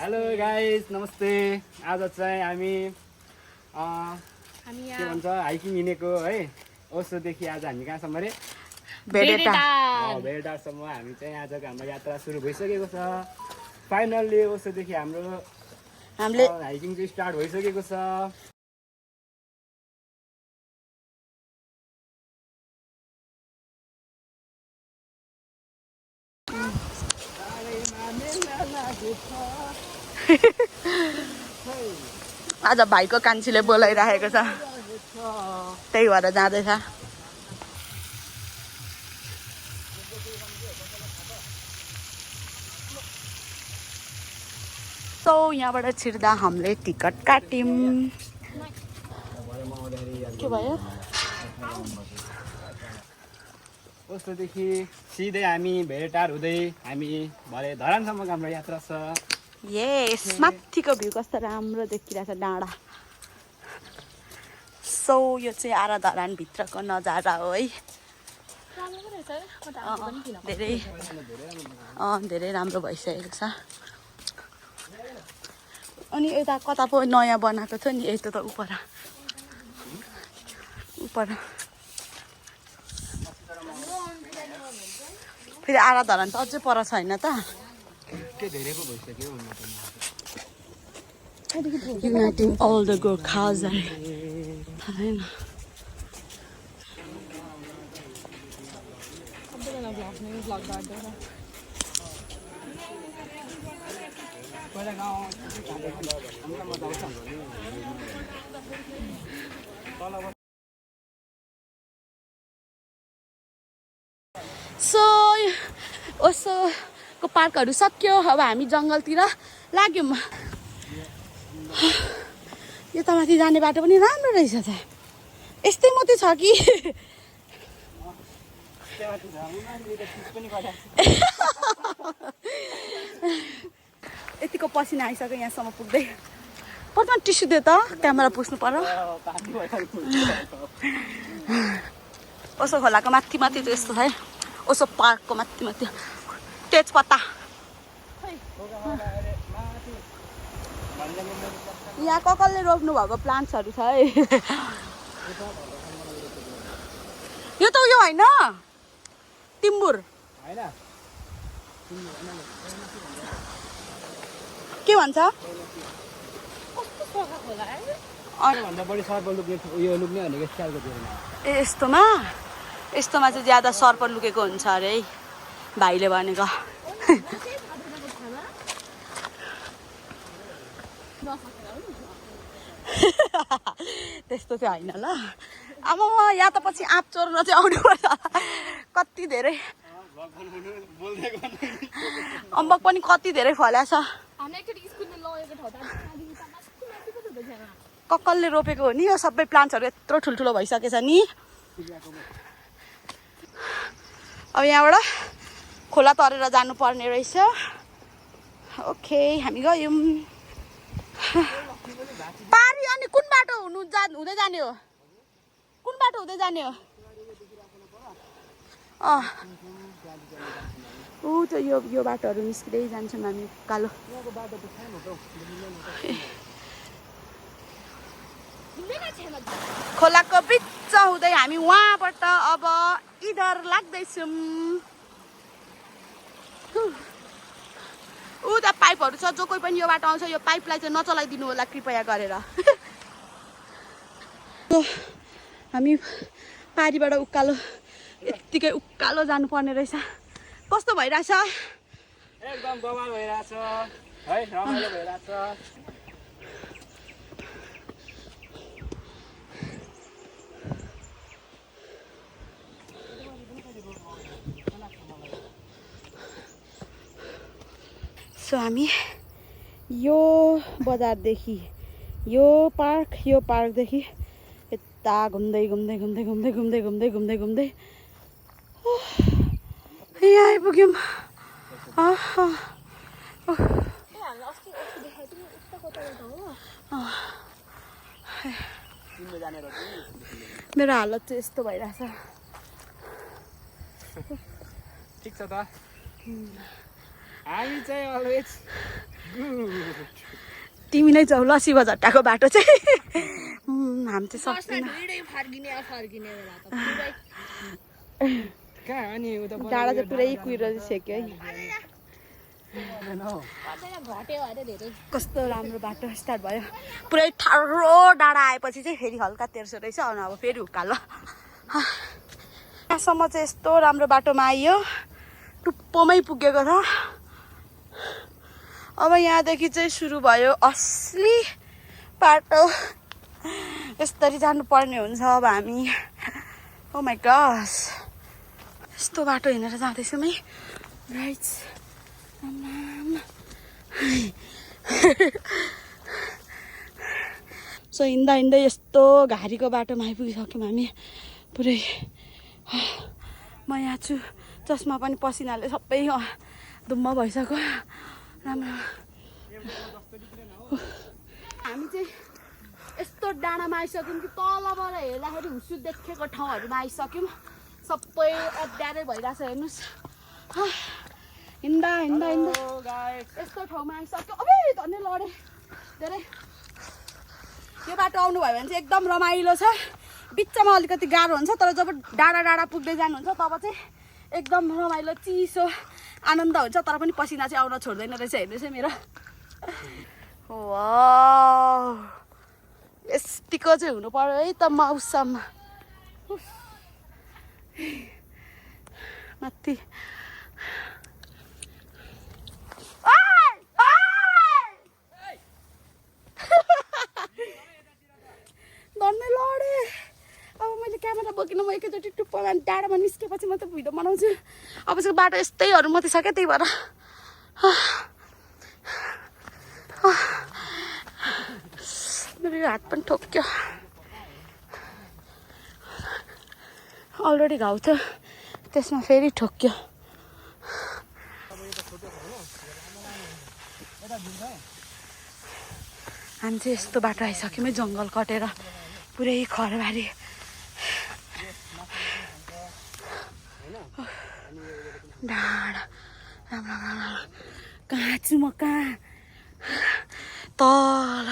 Hello guys नमस्ते। आज चाहिँ हामी के भन्छ हाइकिङ हिँडेको है। ओसोदेखि आज हामी कहाँसम्म रे भेडारसम्म हामी चाहिँ आजको हाम्रो यात्रा सुरु भइसकेको छ। फाइनल्ली ओसोदेखि हाम्रो हाइकिङ चाहिँ स्टार्ट भइसकेको छ। आज भाइको कान्छीले बोलाइराखेको छ, त्यही भएर जाँदैछ। सो यहाँबाट छिर्दा हामीले टिकट काट्यौँ। के भयो? ओसोदेखि सिधै हामी भेटार हुँदै हामी भरे धरानसम्मको हाम्रो यात्रा छ। यस, माथिको भ्यू कस्तो राम्रो देखिरहेछ डाँडा। सो यो चाहिँ आरा धरान भित्रको नजारा हो है। धेरै राम्रो भइसकेको छ। अनि यता कता पो नयाँ बनाएको छ नि, यस्तो त उपर फेरि आरा धरान त अझै पर छैन त। Uniting all the Gorkhas होइन। सो ओसोको पार्कहरू सक्यो। अब हामी जङ्गलतिर लाग्यौँ। यता माथि जाने बाटो पनि राम्रो रहेछ त। यस्तै मात्रै छ कि यतिको पसिना आइसक्यो यहाँसम्म पुग्दै। पर्छ टिस्यु दे त, क्यामेरा पुस्नु पर्यो। ओसो खोलाको माथि माथि त यस्तो छ है। ओसो पार्कको माथि माथि तेजपत्ता। यहाँ कसले रोप्नु भएको प्लान्ट्सहरू छ है। यो त उयो होइन, टिम्बुर के भन्छ? यस्तोमा चाहिँ ज्यादा सर्प लुकेको हुन्छ अरे है, भाइले भनेको। त्यस्तो चाहिँ होइन ल। अब यहाँ त पछि आँप चोर्न चाहिँ आउनु पर्छ। कति धेरै अम्बक पनि कति धेरै फल्याछ। कक्कलले रोपेको हो नि यो सबै प्लान्ट्सहरू, यत्रो ठुल्ठुलो भइसकेछ नि। अब यहाँबाट खोला तरेर जानुपर्ने रहेछ। ओके, हामी गयौँ। पारी अनि कुन बाटो हुँदै जाने हो? कुन बाटो हुँदै जाने हो? ऊ त यो बाटोहरू निस्किँदै जान्छौँ हामी कालो। खोलाको बिच हुँदै हामी वहाँबाट अब इधर लाग्दैछौँ। ऊ त पाइपहरू छ, जो कोही पनि यो बाटो आउँछ यो पाइपलाई चाहिँ नचलाइदिनु होला कृपया गरेर। हामी पारीबाट उकालो यत्तिकै उकालो जानुपर्ने रहेछ। कस्तो भइरहेछ? एकदम बवाल भइरहेछ है, रमाइलो भइरहेछ। सो हामी यो बजारदेखि यो पार्कदेखि यता घुम्दै यहाँ आइपुग्यौँ। मेरो हालत चाहिँ यस्तो भइरहेछ। ठिक छ त। हामी चाहिँ अलवेज तिमी नै जाऊ ल शिवझट्टाको बाटो चाहिँ हामी चाहिँ सक्दैन कहाँ अनि उता डाँडा चाहिँ पुरै कुहिरोजिसक्यो है कस्तो राम्रो बाटो स्टार्ट भयो पुरै ठाडो डाँडा आएपछि चाहिँ फेरि हल्का तेर्सो रहेछ अनि अब फेरि उकालो यहाँसम्म चाहिँ यस्तो राम्रो बाटोमा आइयो टुप्पोमै पुगेको छ अब यहाँदेखि चाहिँ सुरु भयो असली बाटो यसरी जानुपर्ने हुन्छ अब हामी ओ माई गॉड यस्तो बाटो हिँडेर जाँदैछौँ है राइट्स सो हिँड्दा हिँड्दै यस्तो घारीको बाटोमा आइपुगिसक्यौँ हामी पुरै म यहाँ छु चस्मा पनि पसिनाले सबै दुम्म भइसक्यो राम्रो हामी चाहिँ यस्तो डाँडामा आइसक्यौँ कि तलबाट हेर्दाखेरि हुसु देखेको ठाउँहरूमा आइसक्यौँ सबै अड्यारै भइरहेछ हेर्नुहोस् हिँड्दा हिँड्दा हिँड्दा यस्तो ठाउँमा आइसक्यो अबे धन्य लडे धेरै यो बाटो आउनुभयो भने चाहिँ एकदम रमाइलो छ बिचमा अलिकति गाह्रो हुन्छ तर जब डाँडा डाँडा पुग्दै जानुहुन्छ तब चाहिँ एकदम रमाइलो चिसो आनन्द हुन्छ तर पनि पसिना चाहिँ आउन छोड्दैन रहेछ हेर्नुहोस् है मेरो वाउ यतिको चाहिँ हुनु पर्यो है त मौसम माथि धन्य लडे अब मैले क्यामेरा बोकिनँ म एकैचोटि टुप्पोमा डाँडामा निस्केपछि म त भिडियो बनाउँछु अब चाहिँ बाटो यस्तैहरू मात्रै छ क्या त्यही भएर मेरो हात पनि ठोक्यो अलरेडी घाउ थियो त्यसमा फेरि ठोक्यो हामी चाहिँ यस्तो बाटो आइसक्यौँ है जङ्गल कटेर पुरै खरबारी डाँडा राम्रो राम्रो कहाँ छु म कहाँ तल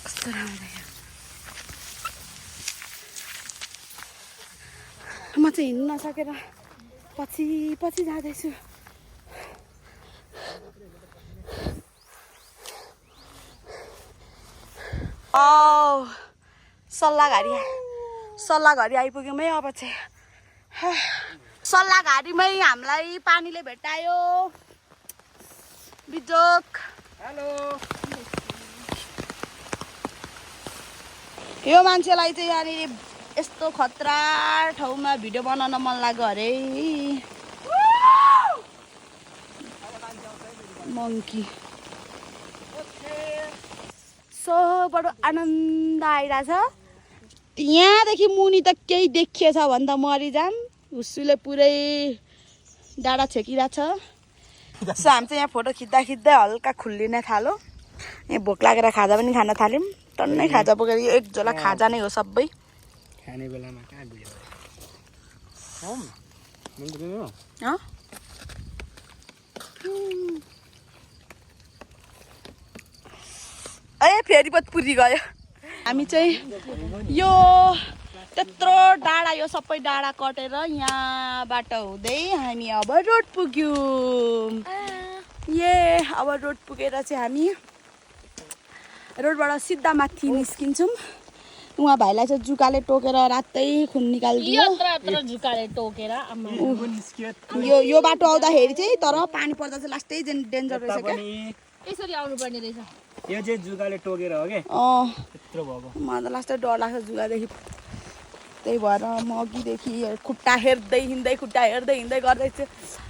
कस्तो राम्रो म चाहिँ हिँड्नु नसकेर पछि पछि जाँदैछु सल्लाघरी आइपुग्यौँ है अब चाहिँ सल्लाघरीमै हामीलाई पानीले भेटायो बिजोक हेलो यो मान्छेलाई चाहिँ यहाँनिर यस्तो खतरा ठाउँमा भिडियो बनाउन मन लाग्यो अरे मङ्की सो बडो आनन्द आइरहेछ त्यहाँदेखि मुनि त केही देखिएछ भने त मरिजाम हुस्सुले पुरै डाँडा छेकिरहेछ सो हामी चाहिँ यहाँ फोटो खिच्दा खिच्दै हल्का खुल्लिन थाल्यो यहाँ भोक लागेर खाजा पनि खान थाल्यौँ टन्नै खाजा बोकेर यो एक झोला खाजा नै हो सबै खाने बेलामा कहाँ गयो ए फेरि पत पुरी गयो हामी चाहिँ यो त्यत्रो डाँडा यो सबै डाँडा कटेर यहाँबाट हुँदै हामी अब रोड पुग्यौँ अब रोड पुगेर चाहिँ हामी रोडबाट सिधा माथि निस्किन्छौँ उहाँ भाइलाई चाहिँ जुकाले टोकेर रातै खुन निकालिदियो यो बाटो आउँदाखेरि चाहिँ तर पानी पर्दा चाहिँ लास्टै डेन्जर रहेछ क्या यसरी आउनु पर्ने रहेछ यो चाहिँ जुगाले टोकेर हो के त्यत्रो भएको मलाई त लास्टै डर लाग्छ जुगादेखि त्यही भएर म अघिदेखि खुट्टा हेर्दै हिँड्दै खुट्टा हेर्दै हिँड्दै गर्दैछु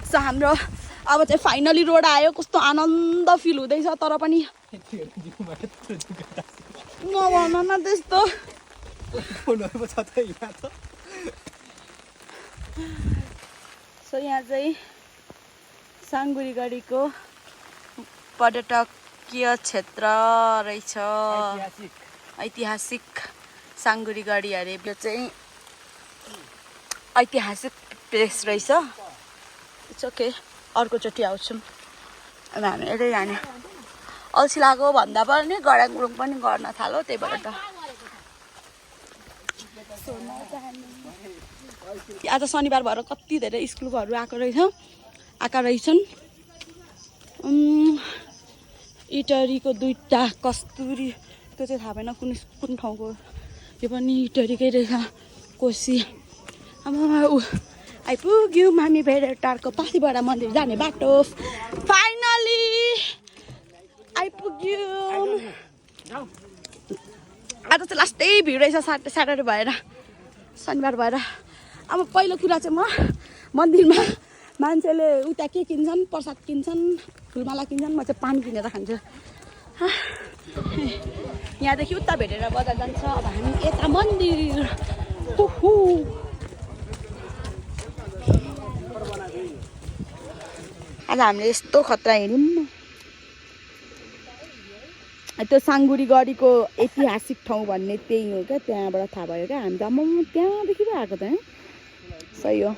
सो हाम्रो अब चाहिँ फाइनली रोड आयो कस्तो आनन्द फिल हुँदैछ तर पनि नभन न त्यस्तो सो यहाँ चाहिँ साङ्गुरीगढीको पर्यटकीय क्षेत्र रहेछ ऐतिहासिक साङ्गुरीगढी अरे यो चाहिँ ऐतिहासिक प्लेस रहेछ इट्स ओके अर्कोचोटि आउँछौँ अनि हामी यतै जाने अल्छी लाग्यो भन्दा पनि गडाङ गुडुङ पनि गर्न थाल्यो त्यही भएर त आज शनिबार भएर कति धेरै स्कुलकोहरू आएको रहेछन् इटरीको 2टा कस्तुरी त्यो चाहिँ थाहा भएन कुन ठाउँको यो पनि इटरीकै रहेछ कोसी आमा आइपुग्यो मामी भेडाटारको पाथिबाट मन्दिर जाने बाटो फाइनली आइपुग्यो आज चाहिँ लास्टै भिड रहेछ स्याटरडे भएर शनिबार भएर अब पहिलो कुरा चाहिँ म मन्दिरमा मान्छेले उता के किन्छन् प्रसाद किन्छन् फुलमाला किन्छन् म चाहिँ पानी किनेर खान्छु यहाँदेखि उता भेटेर बजार जान्छ अब हामी यता मन्दिर आज हामीले यस्तो खतरा हेऱ्यौँ त्यो साङ्गुरी गढीको ऐतिहासिक ठाउँ भन्ने त्यही हो क्या त्यहाँबाट थाहा भयो क्या हामी त म त्यहाँदेखि पो आएको त सही हो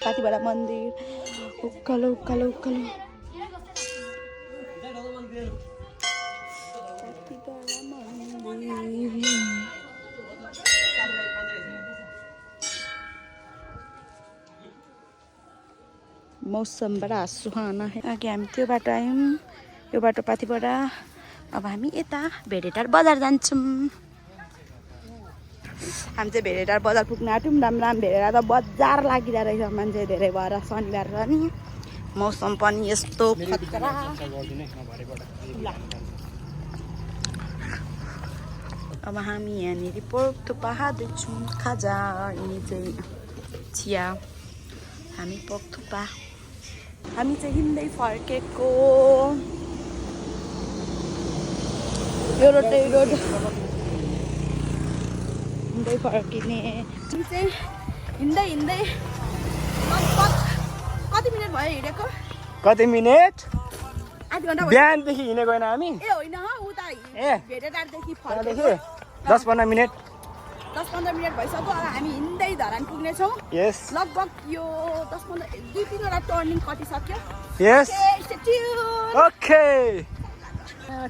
पाथिबाट मन्दिर उकालो उकालो उकालो मौसम बडा सुहाना है अघि हामी त्यो बाटो आयौँ यो बाटो पाथिबाट अब हामी यता भेडेटार बजार जान्छौँ हामी चाहिँ भेडेटार बजार पुग्न आँट्यौँ राम भेडेटार त बजार लागिरहेको रहेछ मान्छे धेरै भएर शनिबार र नि मौसम पनि यस्तो खतरा अब हामी यहाँनिर पोर्क थुक्पा खाँदैछौँ खाजा यिनी चाहिँ चिया हामी पोर्क थुक्पा हामी चाहिँ हिँड्दै फर्केको यो रोड हिँड्दै फर्किने हामी चाहिँ हिँड्दै लगभग कति मिनट भयो हिँडेको कति मिनेट आधा घन्टा भयो बिहानदेखि हिँडेको होइन हामी ए होइन उता भेडेटारदेखि त्यहाँदेखि फर्केको 10-15 मिनट 10-15 मिनट भइसक्यो अब हामी हिँड्दै धरान पुग्नेछौँ यस लगभग यो 2-3वटा टर्निङ कटिसक्यो यस ट्युन ओके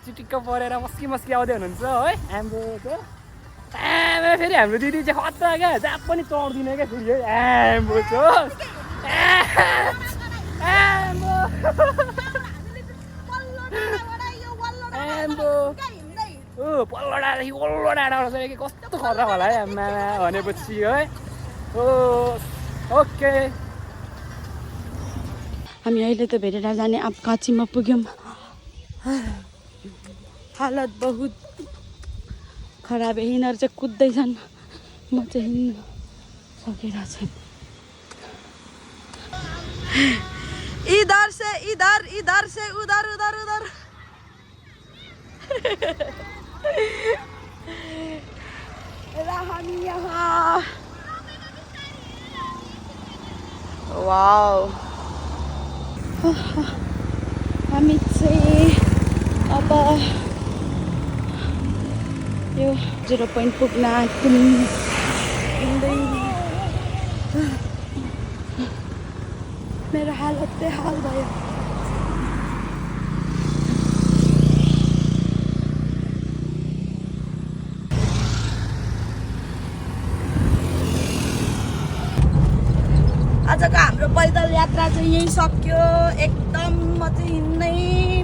चिटिक्क परेर मस्की आउँदै हुनुहुन्छ है हाम्रो फेरि हाम्रो दिदी चाहिँ खतरा क्या जहाँ पनि चढ्दिने क्या फेरि आम्बो पल्लो डाँडादेखि वल्लो डाँडा आउँछ कि कस्तो खतरा होला है आमा भनेपछि है ओके हामी अहिले त भेटेर जाने अब काँचीमा पुग्यौँ हालत बहुत खराब है यिनीहरू चाहिँ कुद्दैछन् म चाहिँ हिँड्नु सकेर छैन इधर से इधर इधर से उधर उधर उधर हामी यहाँ वाउ हामी चाहिँ अब यो 0 पोइन्ट पुग्न हिँड्दै मेरो हालत चाहिँ हाल भयो आजको हाम्रो पैदल यात्रा चाहिँ यहीँ सक्यो एकदम म चाहिँ हिँड्नै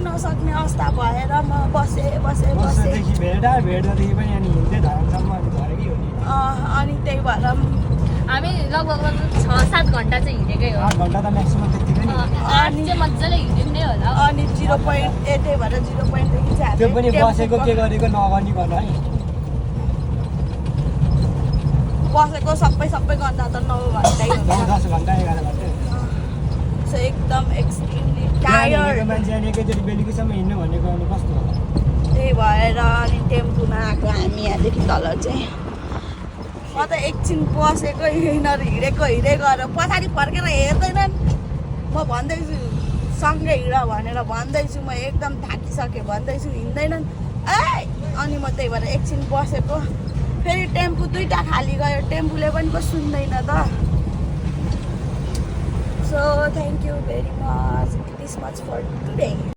नसक्ने अवस्था भएर म बसेँ भेट्दादेखि पनि अनि हिँड्दै धरानसम्म अनि झरेकै हो नि अनि त्यही भएर हामी लगभग 6-7 घन्टा चाहिँ हिँडेकै हो 8 घन्टा त म्याक्सिमम त्यतिकै नि अनि चाहिँ मजाले हिँड्यौँ नै होला अनि 0 पोइन्ट त्यही भएर 0 पोइन्टदेखि चाहिँ त्यो पनि बसेको के गरेको नगर्निकन है बसेको सबै गर्दा त 9 घन्टै हुन्छ 10 घन्टा 11 घन्टा सो एकदम एक्सट्रिमली टायर्ड मान्छे अनि एकैचोटि बेलुकीसम्म हिँड्नु भनेको अनि कस्तो होला त्यही भएर अनि टेम्पूमा आएको हामी यहाँदेखि तल चाहिँ म त एकछिन बसेको यिनीहरू हिँडेको गएर पछाडि फर्केर हेर्दैनन् म भन्दैछु सँगै हिँड भनेर भन्दैछु म एकदम थाकिसकेँ भन्दैछु हिँड्दैनन् अनि म त्यही भएर एकछिन बसेको फेरि टेम्पू 2टा खाली गयो टेम्पूले पनि पो सुन्दैन त So thank you very much. This much for today.